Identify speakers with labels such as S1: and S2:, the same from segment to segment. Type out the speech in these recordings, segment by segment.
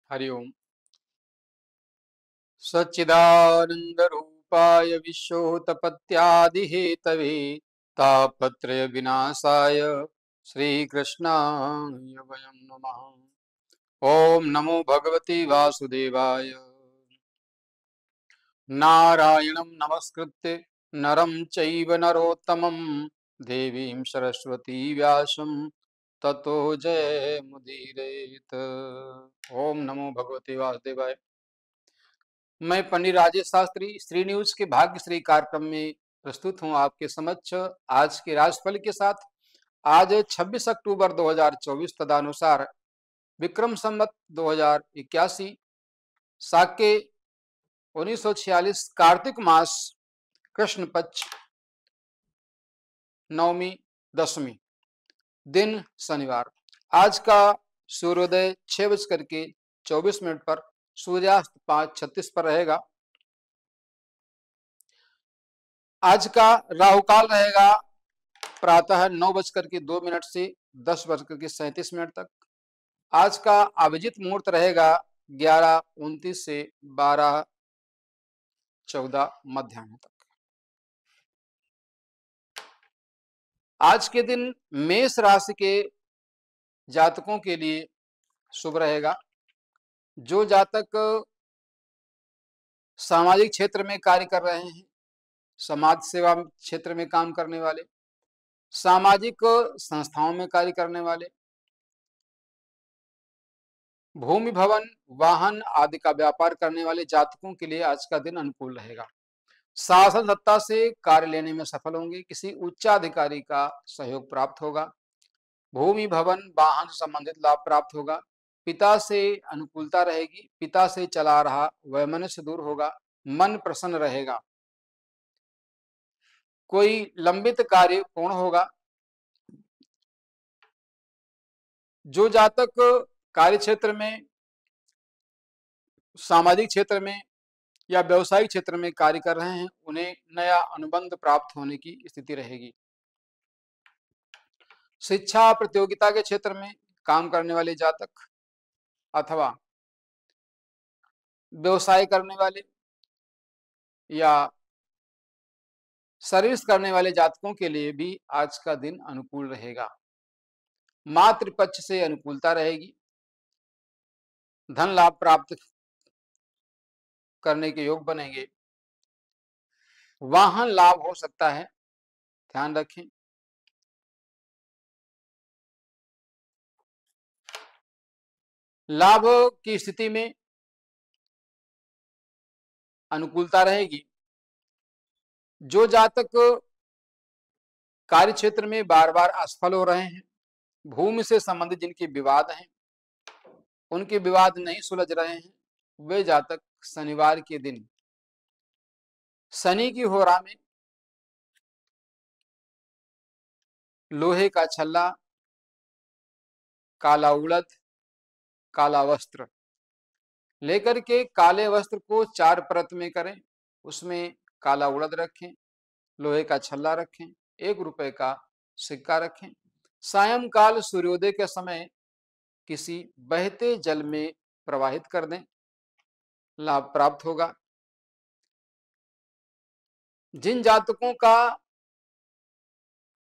S1: हरि ओम। सच्चिदानंदरूपाय विश्वोत्पत्त्यादिहेतवे तापत्रय विनाशाय श्रीकृष्णाय वयं नमः। ओम नमो भगवते वासुदेवाय। नारायणं नमस्कृत्य नरं चैव नरोत्तमं देवीं सरस्वती व्यासं ततो जयमुदीरयेत्। ओम नमो भगवते वासुदेवाय। मैं पंडित राजेश शास्त्री श्री न्यूज के भाग्यश्री कार्यक्रम में प्रस्तुत हूं आपके समक्ष आज के राशिफल के साथ। आज 26 अक्टूबर 2024 तदनुसार विक्रम संवत 2081 साके 1946 कार्तिक मास कृष्ण पक्ष नवमी दशमी दिन शनिवार। आज का सूर्योदय 6:24 पर, सूर्यास्त 5:36 पर रहेगा। आज का राहु काल रहेगा प्रातः 9:02 से 10:37 तक। आज का अभिजित मुहूर्त रहेगा 11:29 से 12:14 मध्याह्न तक। आज के दिन मेष राशि के जातकों के लिए शुभ रहेगा। जो जातक सामाजिक क्षेत्र में कार्य कर रहे हैं, समाज सेवा क्षेत्र में काम करने वाले, सामाजिक संस्थाओं में कार्य करने वाले, भूमि भवन वाहन आदि का व्यापार करने वाले जातकों के लिए आज का दिन अनुकूल रहेगा। शासन सत्ता से कार्य लेने में सफल होंगे। किसी उच्चाधिकारी का सहयोग प्राप्त होगा। भूमि भवन वाहन से संबंधित लाभ प्राप्त होगा। पिता से अनुकूलता रहेगी। पिता से चला रहा वैमनस्य दूर होगा। मन प्रसन्न रहेगा। कोई लंबित कार्य पूर्ण होगा। जो जातक कार्य क्षेत्र में, सामाजिक क्षेत्र में या व्यवसायिक क्षेत्र में कार्य कर रहे हैं, उन्हें नया अनुबंध प्राप्त होने की स्थिति रहेगी। शिक्षा प्रतियोगिता के क्षेत्र में काम करने वाले जातक अथवा व्यवसाय करने वाले या सर्विस करने वाले जातकों के लिए भी आज का दिन अनुकूल रहेगा। मातृपक्ष से अनुकूलता रहेगी। धन लाभ प्राप्त करने के योग बनेंगे। वाहन लाभ हो सकता है, ध्यान रखें। लाभ की स्थिति में अनुकूलता रहेगी। जो जातक कार्य क्षेत्र में बार बार असफल हो रहे हैं, भूमि से संबंधित जिनके विवाद हैं, उनके विवाद नहीं सुलझ रहे हैं, वे जातक शनिवार के दिन शनि की होरा में लोहे का छल्ला, काला उड़द, काला वस्त्र लेकर के काले वस्त्र को 4 परत में करें। उसमें काला उड़द रखें, लोहे का छल्ला रखें, 1 रुपए का सिक्का रखें। सायंकाल सूर्योदय के समय किसी बहते जल में प्रवाहित कर दें, लाभ प्राप्त होगा। जिन जातकों का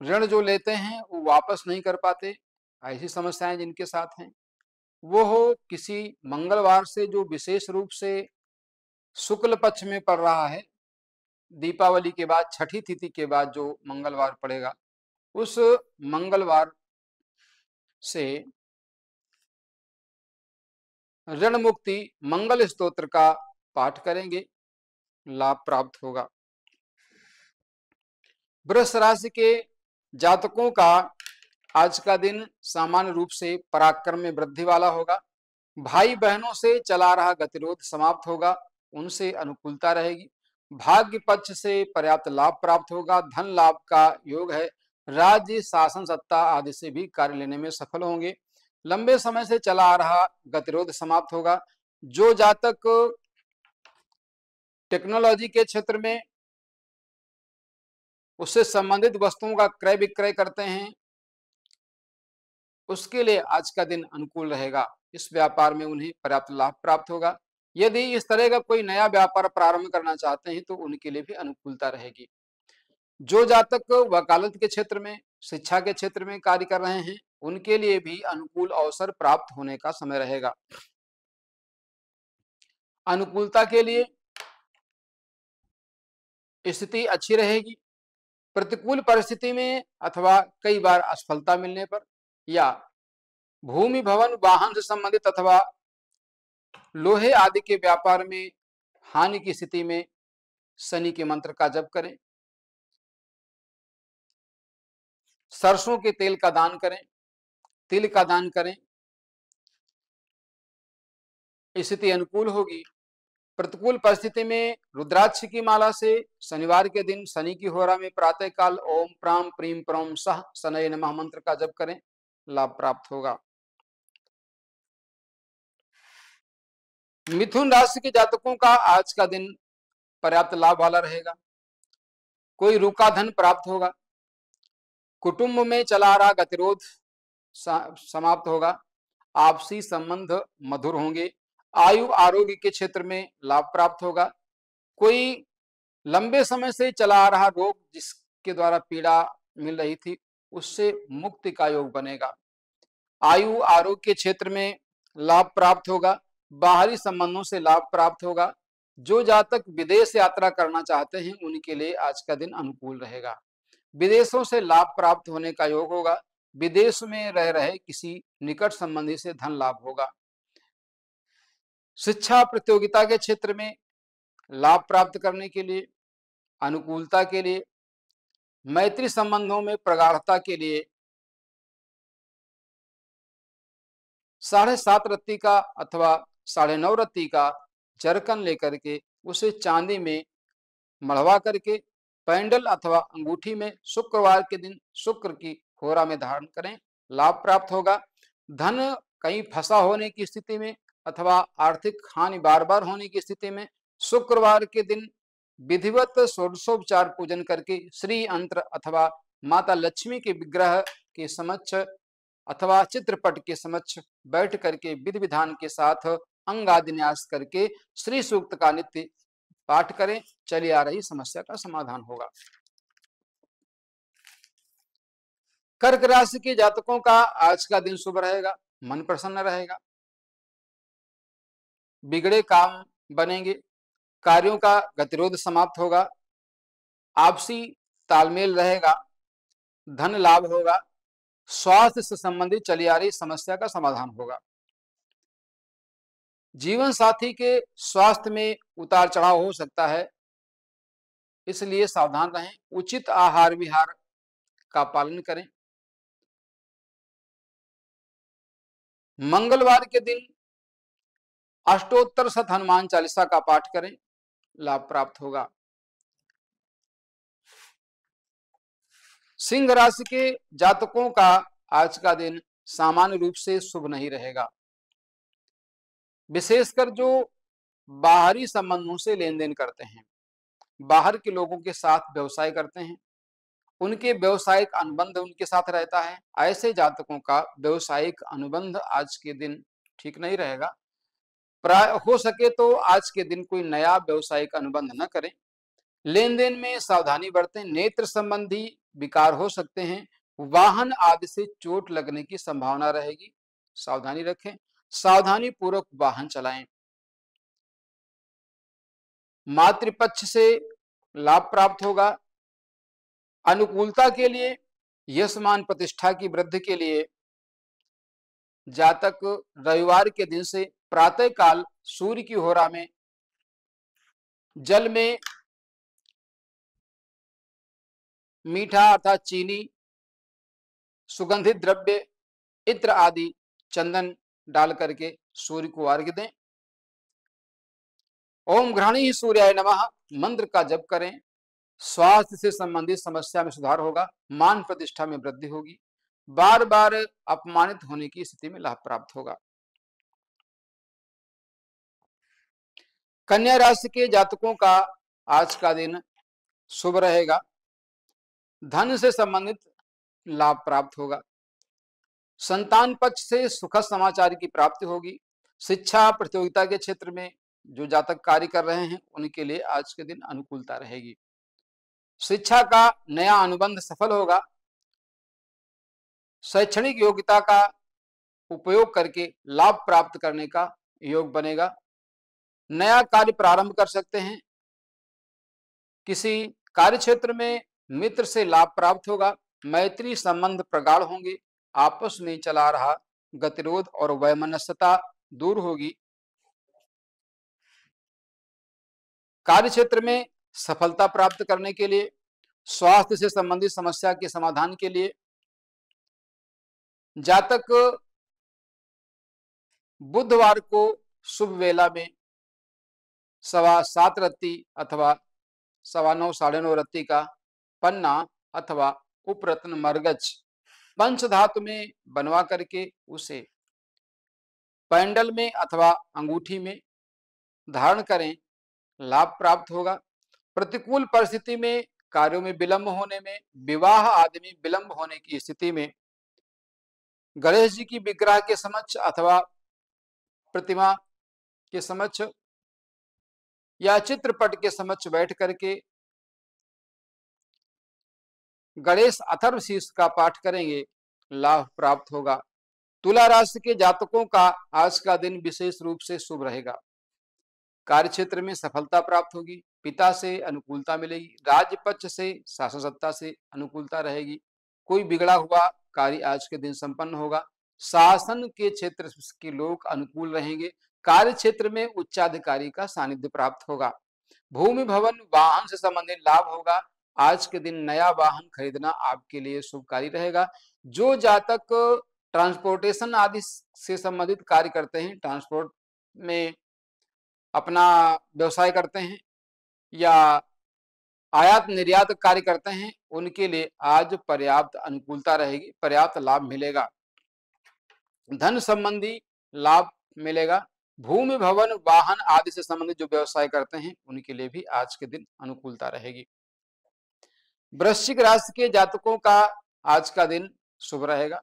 S1: ऋण जो लेते हैं वो वापस नहीं कर पाते, ऐसी समस्याएं जिनके साथ हैं, वो हो किसी मंगलवार से जो विशेष रूप से शुक्ल पक्ष में पड़ रहा है, दीपावली के बाद छठी तिथि के बाद जो मंगलवार पड़ेगा, उस मंगलवार से ऋण मुक्ति मंगल स्तोत्र का पाठ करेंगे, लाभ प्राप्त होगा। वृष राशि के जातकों का आज का दिन सामान्य रूप से पराक्रम में वृद्धि वाला होगा। भाई बहनों से चला रहा गतिरोध समाप्त होगा, उनसे अनुकूलता रहेगी। भाग्य पक्ष से पर्याप्त लाभ प्राप्त होगा। धन लाभ का योग है। राज्य शासन सत्ता आदि से भी कार्य लेने में सफल होंगे। लंबे समय से चला आ रहा गतिरोध समाप्त होगा। जो जातक टेक्नोलॉजी के क्षेत्र में उससे संबंधित वस्तुओं का क्रय विक्रय करते हैं, उसके लिए आज का दिन अनुकूल रहेगा। इस व्यापार में उन्हें पर्याप्त लाभ प्राप्त होगा। यदि इस तरह का कोई नया व्यापार प्रारंभ करना चाहते हैं तो उनके लिए भी अनुकूलता रहेगी। जो जातक वकालत के क्षेत्र में, शिक्षा के क्षेत्र में कार्य कर रहे हैं, उनके लिए भी अनुकूल अवसर प्राप्त होने का समय रहेगा। अनुकूलता के लिए स्थिति अच्छी रहेगी। प्रतिकूल परिस्थिति में अथवा कई बार असफलता मिलने पर या भूमि, भवन, वाहन से संबंधित अथवा लोहे आदि के व्यापार में हानि की स्थिति में शनि के मंत्र का जप करें। सरसों के तेल का दान करें, तिल का दान करें, स्थिति अनुकूल होगी। प्रतिकूल परिस्थिति में रुद्राक्ष की माला से शनिवार के दिन शनि की होरा में प्रातः काल ओम प्राम प्रीम प्रम सह शनये नमः मंत्र का जप करें, लाभ प्राप्त होगा। मिथुन राशि के जातकों का आज का दिन पर्याप्त लाभ वाला रहेगा। कोई रुका धन प्राप्त होगा। कुटुंब में चला रहा गतिरोध समाप्त होगा। आपसी संबंध मधुर होंगे। आयु आरोग्य के क्षेत्र में लाभ प्राप्त होगा। कोई लंबे समय से चला आ रहा रोग जिसके द्वारा पीड़ा मिल रही थी, उससे मुक्ति का योग बनेगा। आयु आरोग्य के क्षेत्र में लाभ प्राप्त होगा। बाहरी संबंधों से लाभ प्राप्त होगा। जो जातक विदेश यात्रा करना चाहते हैं उनके लिए आज का दिन अनुकूल रहेगा। विदेशों से लाभ प्राप्त होने का योग होगा। विदेश में रह रहे किसी निकट संबंधी से धन लाभ होगा। शिक्षा प्रतियोगिता के क्षेत्र में लाभ प्राप्त करने के लिए, अनुकूलता के लिए, मैत्री संबंधों में प्रगाढ़ता के लिए 7.5 रत्ती का अथवा 9.5 रत्ती का जरकन लेकर के उसे चांदी में मढ़वा करके पैंडल अथवा अंगूठी में शुक्रवार के दिन शुक्र की होरा में धारण करें, लाभ प्राप्त होगा। धन कहीं फंसा होने की स्थिति में अथवा आर्थिक हानि बार बार होने की स्थिति में शुक्रवार के दिन विधिवत षोडशोपचार पूजन करके श्री यंत्र अथवा माता लक्ष्मी के विग्रह के समक्ष अथवा चित्रपट के समक्ष बैठ करके विधि विधान के साथ अंगादि न्यास करके श्री सूक्त का नित्य पाठ करें, चली आ रही समस्या का समाधान होगा। कर्क राशि के जातकों का आज का दिन शुभ रहेगा। मन प्रसन्न रहेगा। बिगड़े काम बनेंगे। कार्यों का गतिरोध समाप्त होगा। आपसी तालमेल रहेगा। धन लाभ होगा। स्वास्थ्य से संबंधित चली आ रही समस्या का समाधान होगा। जीवन साथी के स्वास्थ्य में उतार चढ़ाव हो सकता है, इसलिए सावधान रहें। उचित आहार विहार का पालन करें। मंगलवार के दिन अष्टोत्तर शत हनुमान चालीसा का पाठ करें, लाभ प्राप्त होगा। सिंह राशि के जातकों का आज का दिन सामान्य रूप से शुभ नहीं रहेगा। विशेषकर जो बाहरी संबंधों से लेन देन करते हैं, बाहर के लोगों के साथ व्यवसाय करते हैं, उनके व्यवसायिक अनुबंध उनके साथ रहता है, ऐसे जातकों का व्यवसायिक अनुबंध आज के दिन ठीक नहीं रहेगा। प्राय हो सके तो आज के दिन कोई नया व्यवसायिक अनुबंध न करें। लेन देन में सावधानी बरतें। नेत्र संबंधी विकार हो सकते हैं। वाहन आदि से चोट लगने की संभावना रहेगी, सावधानी रखें। सावधानी पूर्वक वाहन चलाएं। मातृपक्ष से लाभ प्राप्त होगा। अनुकूलता के लिए, यश मान प्रतिष्ठा की वृद्धि के लिए जातक रविवार के दिन से प्रातः काल सूर्य की होरा में जल में मीठा अर्थात चीनी, सुगंधित द्रव्य, इत्र आदि, चंदन डाल करके सूर्य को अर्घ्य दें। ओम घृणी सूर्याय नमः मंत्र का जप करें। स्वास्थ्य से संबंधित समस्या में सुधार होगा। मान प्रतिष्ठा में वृद्धि होगी। बार बार अपमानित होने की स्थिति में लाभ प्राप्त होगा। कन्या राशि के जातकों का आज का दिन शुभ रहेगा। धन से संबंधित लाभ प्राप्त होगा। संतान पक्ष से सुखद समाचार की प्राप्ति होगी। शिक्षा प्रतियोगिता के क्षेत्र में जो जातक कार्य कर रहे हैं उनके लिए आज के दिन अनुकूलता रहेगी। शिक्षा का नया अनुबंध सफल होगा। शैक्षणिक योग्यता का उपयोग करके लाभ प्राप्त करने का योग बनेगा। नया कार्य प्रारंभ कर सकते हैं। किसी कार्य क्षेत्र में मित्र से लाभ प्राप्त होगा। मैत्री संबंध प्रगाढ़ होंगे। आपस में चला रहा गतिरोध और वैमनस्यता दूर होगी। कार्य क्षेत्र में सफलता प्राप्त करने के लिए, स्वास्थ्य से संबंधित समस्या के समाधान के लिए जातक बुधवार को शुभ वेला में 7:15 रत्ती अथवा 9:15 साढ़े 9 रत्ती का पन्ना अथवा उपरत्न मरगज पंचधातु में बनवा करके उसे पैंडल में अथवा अंगूठी में धारण करें, लाभ प्राप्त होगा। प्रतिकूल परिस्थिति में, कार्यों में विलंब होने में, विवाह आदि में विलंब होने की स्थिति में गणेश जी की विग्रह के समक्ष अथवा प्रतिमा के समक्ष या चित्रपट के समक्ष बैठ करके गणेश अथर्व शीर्ष का पाठ करेंगे, लाभ प्राप्त होगा। तुला राशि के जातकों का आज का दिन विशेष रूप से शुभ रहेगा। कार्य क्षेत्र में सफलता प्राप्त होगी। पिता से अनुकूलता मिलेगी। राज्य पक्ष से, शासन सत्ता से अनुकूलता रहेगी। कोई बिगड़ा हुआ कार्य आज के दिन संपन्न होगा। शासन के क्षेत्र के लोग अनुकूल रहेंगे। कार्य क्षेत्र में उच्चाधिकारी का सानिध्य प्राप्त होगा। भूमि भवन वाहन से संबंधित लाभ होगा। आज के दिन नया वाहन खरीदना आपके लिए शुभकारी रहेगा। जो जातक ट्रांसपोर्टेशन आदि से संबंधित कार्य करते हैं, ट्रांसपोर्ट में अपना व्यवसाय करते हैं या आयात निर्यात कार्य करते हैं, उनके लिए आज पर्याप्त अनुकूलता रहेगी, पर्याप्त लाभ मिलेगा। धन संबंधी लाभ मिलेगा। भूमि भवन वाहन आदि से संबंधित जो व्यवसाय करते हैं उनके लिए भी आज के दिन अनुकूलता रहेगी। वृश्चिक राशि के जातकों का आज का दिन शुभ रहेगा।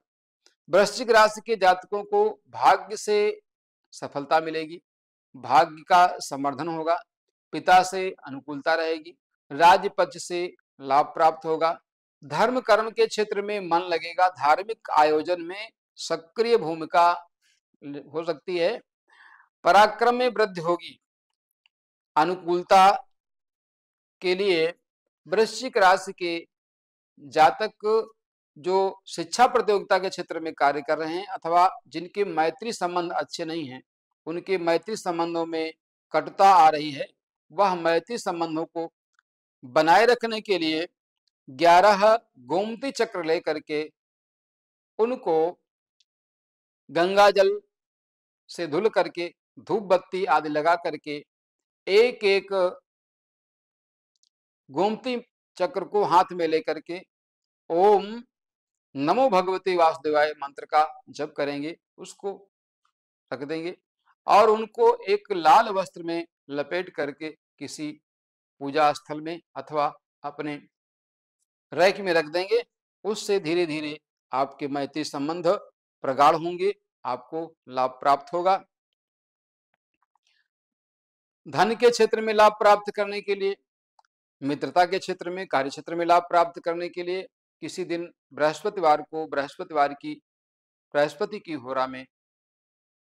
S1: वृश्चिक राशि के जातकों को भाग्य से सफलता मिलेगी। भाग्य का संवर्धन होगा। पिता से अनुकूलता रहेगी। राज्य पक्ष से लाभ प्राप्त होगा। धर्म कर्म के क्षेत्र में मन लगेगा। धार्मिक आयोजन में सक्रिय भूमिका हो सकती है। पराक्रम में वृद्धि होगी। अनुकूलता के लिए वृश्चिक राशि के जातक जो शिक्षा प्रतियोगिता के क्षेत्र में कार्य कर रहे हैं अथवा जिनके मैत्री संबंध अच्छे नहीं हैं, उनके मैत्री संबंधों में कटुता आ रही है, वह मैत्री संबंधों को बनाए रखने के लिए 11 गोमती चक्र लेकर के उनको गंगा जल से धुल करके, धूप बत्ती आदि लगा करके एक एक गोमती चक्र को हाथ में लेकर के ओम नमो भगवते वासुदेवाय मंत्र का जप करेंगे, उसको रख देंगे और उनको एक लाल वस्त्र में लपेट करके किसी पूजा स्थल में अथवा अपने रैक में रख देंगे। उससे धीरे धीरे आपके मैत्री संबंध प्रगाढ़ होंगे, आपको लाभ प्राप्त होगा। धन के क्षेत्र में लाभ प्राप्त करने के लिए, मित्रता के क्षेत्र में, कार्य क्षेत्र में लाभ प्राप्त करने के लिए किसी दिन बृहस्पतिवार को बृहस्पति की होरा में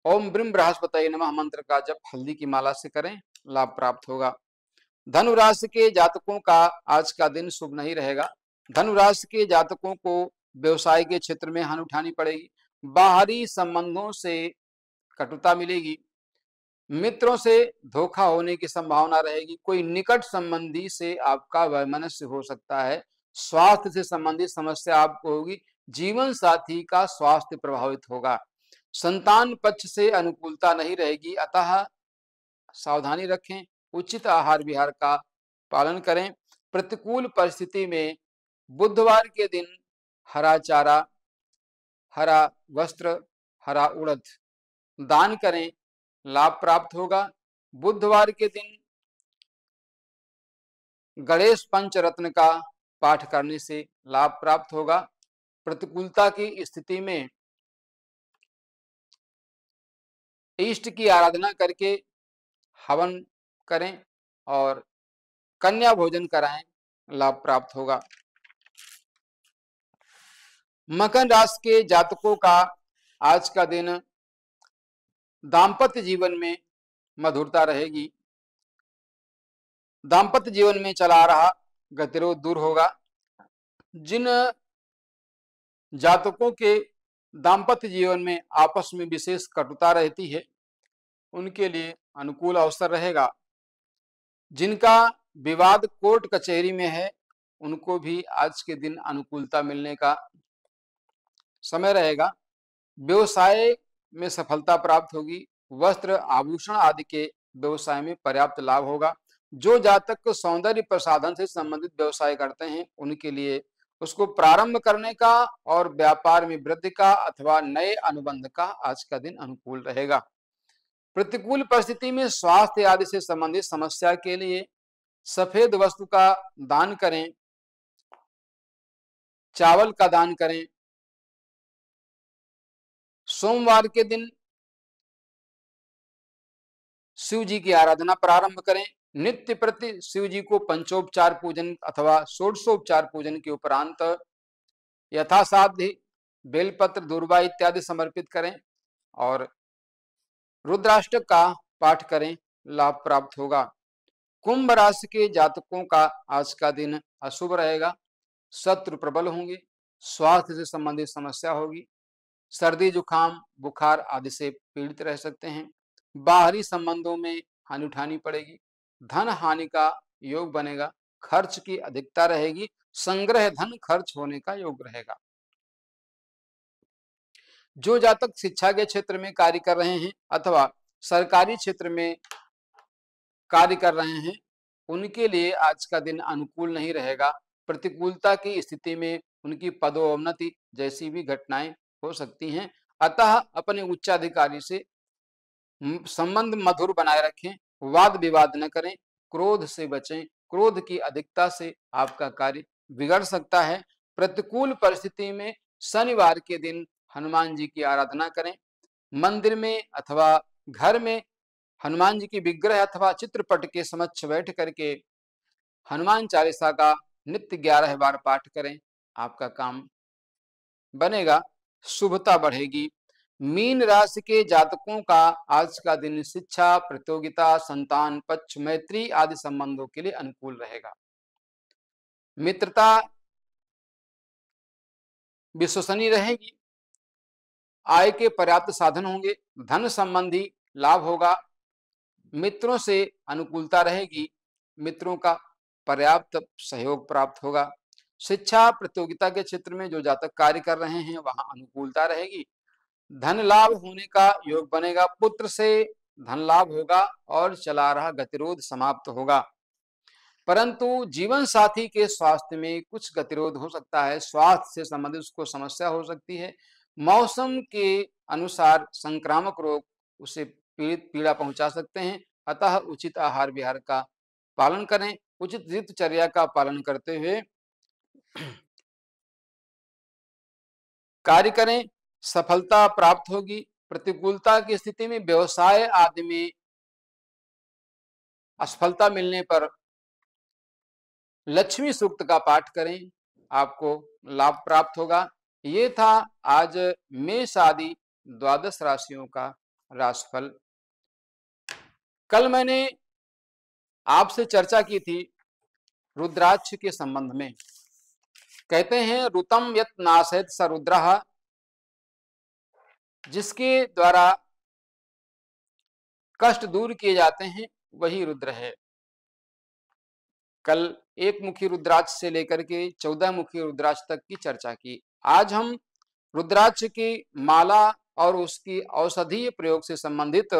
S1: ओम ब्रह्म बृहस्पतये नमः मंत्र का जप हल्दी की माला से करें, लाभ प्राप्त होगा। धनु राशि के जातकों का आज का दिन शुभ नहीं रहेगा। धनु राशि के जातकों को व्यवसाय के क्षेत्र में हानि उठानी पड़ेगी। बाहरी संबंधों से कटुता मिलेगी। मित्रों से धोखा होने की संभावना रहेगी। कोई निकट संबंधी से आपका वैमनस्य हो सकता है। स्वास्थ्य से संबंधित समस्या आपको होगी। जीवन साथी का स्वास्थ्य प्रभावित होगा। संतान पक्ष से अनुकूलता नहीं रहेगी, अतः सावधानी रखें। उचित आहार विहार का पालन करें। प्रतिकूल परिस्थिति में बुधवार के दिन हरा चारा, हरा वस्त्र, हरा उड़द दान करें, लाभ प्राप्त होगा। बुधवार के दिन गणेश पंचरत्न का पाठ करने से लाभ प्राप्त होगा। प्रतिकूलता की स्थिति में इष्ट की आराधना करके हवन करें और कन्या भोजन कराएं, लाभ प्राप्त होगा। मकर राशि के जातकों का आज का दिन दाम्पत्य जीवन में मधुरता रहेगी। दाम्पत्य जीवन में चला आ रहा गतिरोध दूर होगा। जिन जातकों के दाम्पत्य जीवन में आपस में विशेष कटुता रहती है, उनके लिए अनुकूल अवसर रहेगा। जिनका विवाद कोर्ट कचहरी में है, उनको भी आज के दिन अनुकूलता मिलने का समय रहेगा। व्यवसाय में सफलता प्राप्त होगी। वस्त्र आभूषण आदि के व्यवसाय में पर्याप्त लाभ होगा। जो जातक सौंदर्य प्रसाधन से संबंधित व्यवसाय करते हैं, उनके लिए उसको प्रारंभ करने का और व्यापार में वृद्धि का अथवा नए अनुबंध का आज का दिन अनुकूल रहेगा। प्रतिकूल परिस्थिति में स्वास्थ्य आदि से संबंधित समस्या के लिए सफेद वस्तु का दान करें, चावल का दान करें। सोमवार के दिन शिव जी की आराधना प्रारंभ करें। नित्य प्रति शिव जी को पंचोपचार पूजन अथवा षोडशोपचार पूजन के उपरांत यथासाध्य बेलपत्र दूर्वा इत्यादि समर्पित करें और रुद्राष्टक का पाठ करें, लाभ प्राप्त होगा। कुंभ राशि के जातकों का आज का दिन अशुभ रहेगा। शत्रु प्रबल होंगे। स्वास्थ्य से संबंधित समस्या होगी। सर्दी जुकाम बुखार आदि से पीड़ित रह सकते हैं। बाहरी संबंधों में हानि उठानी पड़ेगी। धन हानि का योग बनेगा। खर्च की अधिकता रहेगी। संग्रह धन खर्च होने का योग रहेगा। जो जातक शिक्षा के क्षेत्र में कार्य कर रहे हैं अथवा सरकारी क्षेत्र में कार्य कर रहे हैं, उनके लिए आज का दिन अनुकूल नहीं रहेगा। प्रतिकूलता की स्थिति में उनकी पदोन्नति जैसी भी घटनाएं हो सकती हैं। अतः अपने उच्चाधिकारी से संबंध मधुर बनाए रखें। वाद विवाद न करें। क्रोध से बचें। क्रोध की अधिकता से आपका कार्य बिगड़ सकता है। प्रतिकूल परिस्थिति में शनिवार के दिन हनुमान जी की आराधना करें। मंदिर में अथवा घर में हनुमान जी की विग्रह अथवा चित्रपट के समक्ष बैठ करके हनुमान चालीसा का नित्य 11 बार पाठ करें, आपका काम बनेगा, शुभता बढ़ेगी। मीन राशि के जातकों का आज का दिन शिक्षा, प्रतियोगिता, संतान पक्ष, मैत्री आदि संबंधों के लिए अनुकूल रहेगा। मित्रता विश्वसनीय रहेगी। आय के पर्याप्त साधन होंगे। धन संबंधी लाभ होगा। मित्रों से अनुकूलता रहेगी। मित्रों का पर्याप्त सहयोग प्राप्त होगा। शिक्षा प्रतियोगिता के क्षेत्र में जो जातक कार्य कर रहे हैं, वहां अनुकूलता रहेगी। धन लाभ होने का योग बनेगा। पुत्र से धन लाभ होगा और चला रहा गतिरोध समाप्त होगा। परंतु जीवन साथी के स्वास्थ्य में कुछ गतिरोध हो सकता है। स्वास्थ्य से संबंधित उसको समस्या हो सकती है। मौसम के अनुसार संक्रामक रोग उसे पीड़ा पहुंचा सकते हैं। अतः उचित आहार विहार का पालन करें। उचित दिनचर्या का पालन करते हुए कार्य करें, सफलता प्राप्त होगी। प्रतिकूलता की स्थिति में व्यवसाय आदि में असफलता मिलने पर लक्ष्मी सूक्त का पाठ करें, आपको लाभ प्राप्त होगा। ये था आज मेष आदि द्वादश राशियों का राशिफल। कल मैंने आपसे चर्चा की थी रुद्राक्ष के संबंध में। कहते हैं ऋतम यत् नाशयत स रुद्रः, जिसके द्वारा कष्ट दूर किए जाते हैं वही रुद्र है। कल एक मुखी रुद्राक्ष से लेकर के 14 मुखी रुद्राक्ष तक की चर्चा की। आज हम रुद्राक्ष की माला और उसकी औषधीय प्रयोग से संबंधित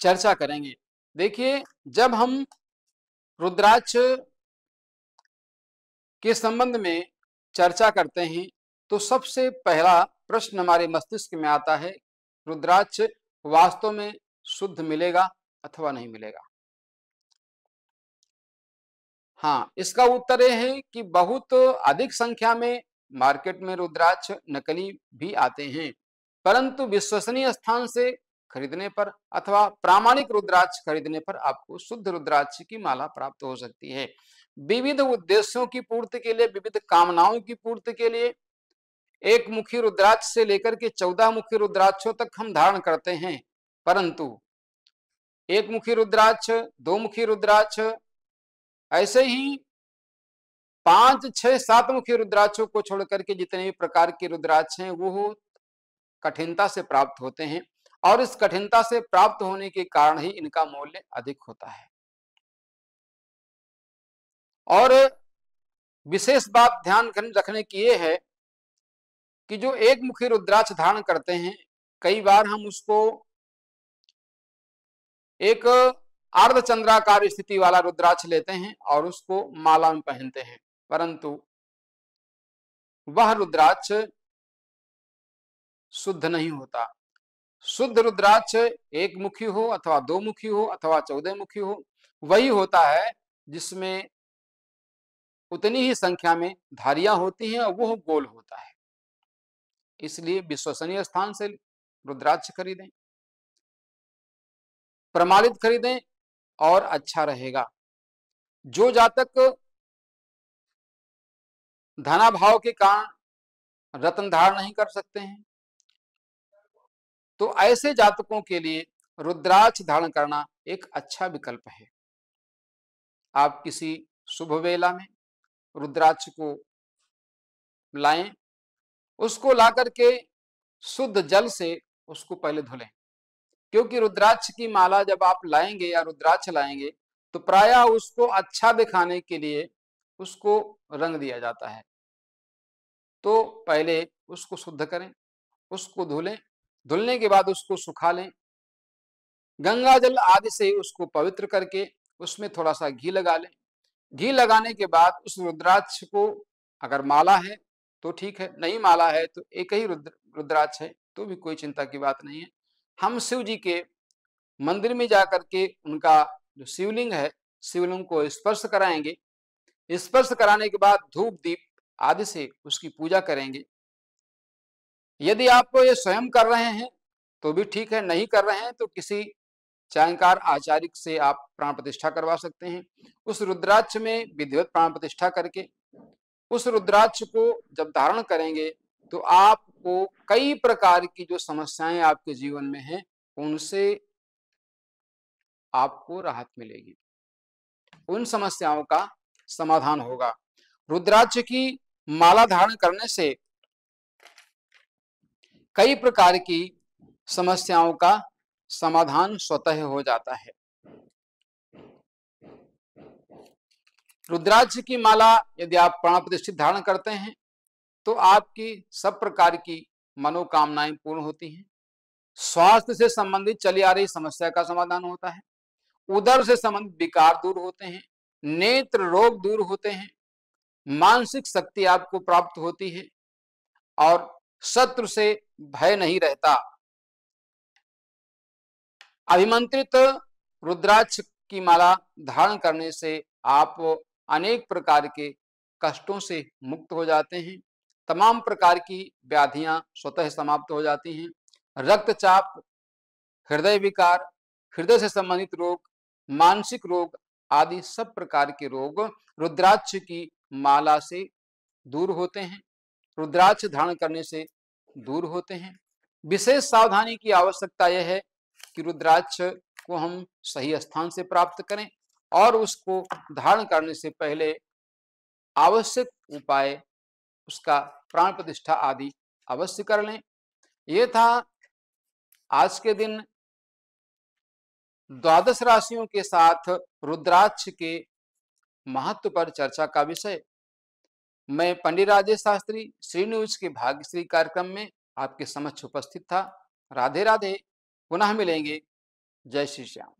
S1: चर्चा करेंगे। देखिए, जब हम रुद्राक्ष के संबंध में चर्चा करते हैं तो सबसे पहला प्रश्न हमारे मस्तिष्क में आता है, रुद्राक्ष वास्तव में शुद्ध मिलेगा अथवा नहीं मिलेगा। हाँ, इसका उत्तर यह है कि बहुत अधिक संख्या में मार्केट में रुद्राक्ष नकली भी आते हैं। परंतु विश्वसनीय स्थान से खरीदने पर अथवा प्रामाणिक रुद्राक्ष खरीदने पर आपको शुद्ध रुद्राक्ष की माला प्राप्त हो सकती है। विविध उद्देश्यों की पूर्ति के लिए, विविध कामनाओं की पूर्ति के लिए एक मुखी रुद्राक्ष से लेकर के 14 मुखी रुद्राक्षों तक हम धारण करते हैं, परंतु एक मुखी रुद्राक्ष, दो मुखी रुद्राक्ष, ऐसे ही 5, 6, 7 मुखी रुद्राक्षों को छोड़कर के जितने भी प्रकार के रुद्राक्ष हैं वो कठिनता से प्राप्त होते हैं, और इस कठिनता से प्राप्त होने के कारण ही इनका मूल्य अधिक होता है। और विशेष बात ध्यान रखने की यह है कि जो एक मुखी रुद्राक्ष धारण करते हैं, कई बार हम उसको एक अर्धचंद्राकार स्थिति वाला रुद्राक्ष लेते हैं और उसको माला में पहनते हैं, परंतु वह रुद्राक्ष शुद्ध नहीं होता। शुद्ध रुद्राक्ष एक मुखी हो अथवा दो मुखी हो अथवा 14 मुखी हो, वही होता है जिसमें उतनी ही संख्या में धारियां होती हैं और वह गोल होता है। इसलिए विश्वसनीय स्थान से रुद्राक्ष खरीदें, प्रमाणित खरीदें और अच्छा रहेगा। जो जातक धनाभाव के कारण रत्न धारण नहीं कर सकते हैं, तो ऐसे जातकों के लिए रुद्राक्ष धारण करना एक अच्छा विकल्प है। आप किसी शुभ वेला में रुद्राक्ष को लाएं, उसको लाकर के शुद्ध जल से उसको पहले धुलें, क्योंकि रुद्राक्ष की माला जब आप लाएंगे या रुद्राक्ष लाएंगे तो प्रायः उसको अच्छा दिखाने के लिए उसको रंग दिया जाता है। तो पहले उसको शुद्ध करें, उसको धुलें, धुलने के बाद उसको सुखा लें, गंगा जल आदि से उसको पवित्र करके उसमें थोड़ा सा घी लगा लें। घी लगाने के बाद उस रुद्राक्ष को, अगर माला है तो ठीक है, नहीं माला है तो एक ही रुद्राक्ष है तो भी कोई चिंता की बात नहीं है। हम शिव जी के मंदिर में जाकर के उनका जो शिवलिंग है, शिवलिंग को स्पर्श कराएंगे। स्पर्श कराने के बाद धूप दीप आदि से उसकी पूजा करेंगे। यदि आप ये स्वयं कर रहे हैं तो भी ठीक है, नहीं कर रहे हैं तो किसी चायकार आचार्य से आप प्राण प्रतिष्ठा करवा सकते हैं। उस रुद्राक्ष में विधिवत प्राण प्रतिष्ठा करके उस रुद्राक्ष को जब धारण करेंगे तो आपको कई प्रकार की जो समस्याएं आपके जीवन में हैं उनसे आपको राहत मिलेगी, उन समस्याओं का समाधान होगा। रुद्राक्ष की माला धारण करने से कई प्रकार की समस्याओं का समाधान स्वतः हो जाता है। रुद्राक्ष की माला यदि आप प्राण प्रतिष्ठित धारण करते हैं तो आपकी सब प्रकार की मनोकामनाएं पूर्ण होती हैं। स्वास्थ्य से संबंधित चली आ रही समस्या का समाधान होता है, उदर से संबंधित विकार दूर होते हैं, नेत्र रोग दूर होते हैं, मानसिक शक्ति आपको प्राप्त होती है और शत्रु से भय नहीं रहता। अभिमंत्रित रुद्राक्ष की माला धारण करने से आप अनेक प्रकार के कष्टों से मुक्त हो जाते हैं, तमाम प्रकार की व्याधियां स्वतः समाप्त हो जाती हैं। रक्तचाप, हृदय विकार, हृदय से संबंधित रोग, मानसिक रोग आदि सब प्रकार के रोग रुद्राक्ष की माला से दूर होते हैं, रुद्राक्ष धारण करने से दूर होते हैं। विशेष सावधानी की आवश्यकता यह है कि रुद्राक्ष को हम सही स्थान से प्राप्त करें और उसको धारण करने से पहले आवश्यक उपाय, उसका प्राण प्रतिष्ठा आदि अवश्य कर लें। यह था आज के दिन द्वादश राशियों के साथ रुद्राक्ष के महत्व पर चर्चा का विषय। मैं पंडित राजेश शास्त्री श्री न्यूज के भाग्यश्री कार्यक्रम में आपके समक्ष उपस्थित था। राधे राधे, पुनः मिलेंगे। जय श्री श्याम।